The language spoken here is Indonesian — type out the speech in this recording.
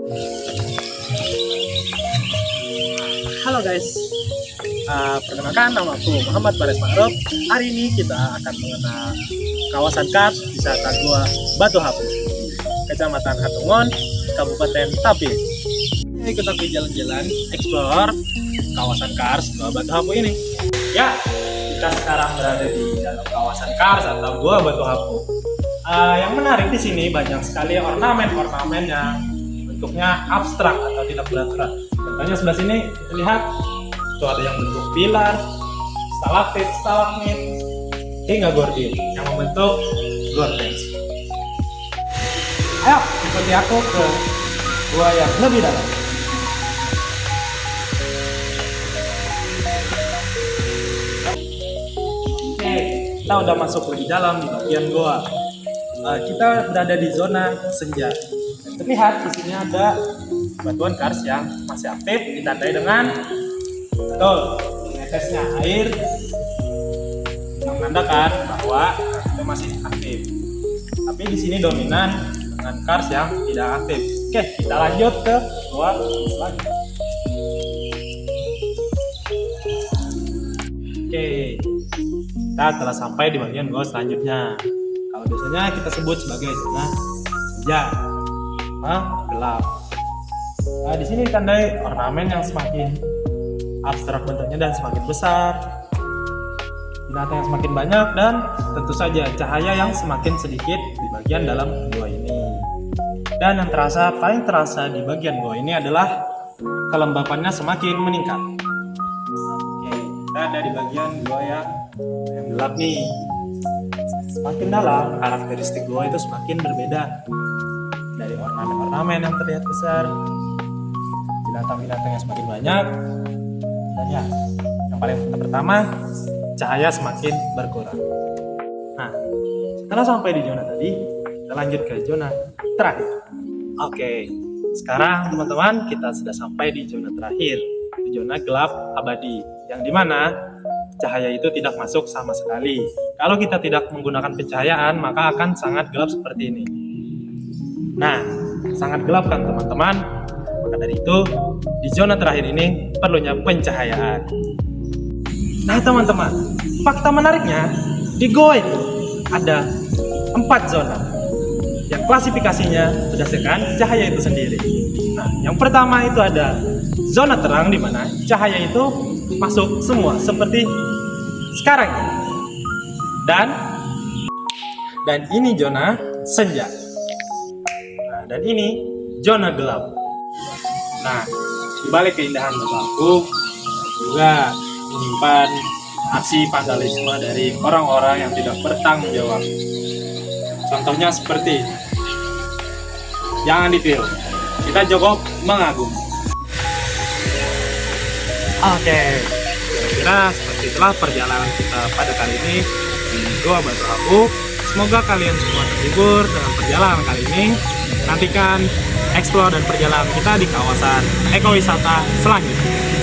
Halo guys, perkenalkan nama aku Muhammad Bares Ma'ruf. Hari ini kita akan mengenal kawasan Kars wisata Gua Batu Hapu, Kecamatan Hatungon, Kabupaten Tapin. Ikut aku jalan-jalan, explore kawasan Kars Gua Batu Hapu ini. Ya, kita sekarang berada di dalam kawasan Kars atau Gua Batu Hapu. Yang menarik di sini banyak sekali ornamen-ornamen yang bentuknya abstrak atau tidak beraturan. Contohnya sebelah sini lihat, itu ada yang bentuk pilar, stalaktit, stalagmit, hingga gordin yang membentuk gorden. Ayo ikuti aku ke gua yang lebih dalam. Oke, kita udah masuk lebih dalam di bagian gua. Kita berada di zona senja. Terlihat di sini ada batuan kars yang masih aktif, ditandai dengan netesnya air yang menandakan bahwa itu masih aktif. Tapi di sini dominan dengan kars yang tidak aktif. Oke, kita lanjut ke gua selanjutnya. Oke, kita telah sampai di bagian gua selanjutnya. Kalau biasanya kita sebut sebagai zona senja, gelap. Nah, di sini ditandai ornamen yang semakin abstrak bentuknya dan semakin besar, binatang yang semakin banyak, dan tentu saja cahaya yang semakin sedikit di bagian dalam gua ini. Dan yang paling terasa di bagian gua ini adalah kelembapannya semakin meningkat. Oke, kita ada di bagian gua yang gelap nih. Semakin dalam, karakteristik gua itu semakin berbeda. Dari ornamen-ornamen yang terlihat besar, binatang-binatang yang semakin banyak, dan ya, yang paling pertama, cahaya semakin berkurang. Nah, setelah sampai di zona tadi, kita lanjut ke zona terakhir. Oke, sekarang teman-teman kita sudah sampai di zona terakhir, di zona gelap abadi, yang dimana cahaya itu tidak masuk sama sekali. Kalau kita tidak menggunakan pencahayaan, maka akan sangat gelap seperti ini. Nah, sangat gelap kan teman-teman? Maka dari itu, di zona terakhir ini perlunya pencahayaan. Nah teman-teman, fakta menariknya, di goa itu ada 4 zona yang klasifikasinya berdasarkan cahaya itu sendiri. Nah, yang pertama itu ada zona terang, di mana cahaya itu masuk semua seperti sekarang ini. Dan ini zona senja. Nah, dan ini zona gelap. Nah, di balik keindahan batu juga menyimpan aksi vandalisme dari orang-orang yang tidak bertanggung jawab. Contohnya seperti jangan ditiru, kita cukup mengagumi. Oke, kira-kira seperti itulah perjalanan kita pada kali ini di Gua Batu Hapu. Semoga kalian semua terhibur dengan perjalanan kali ini. Nantikan explore dan perjalanan kita di kawasan ekowisata selanjutnya.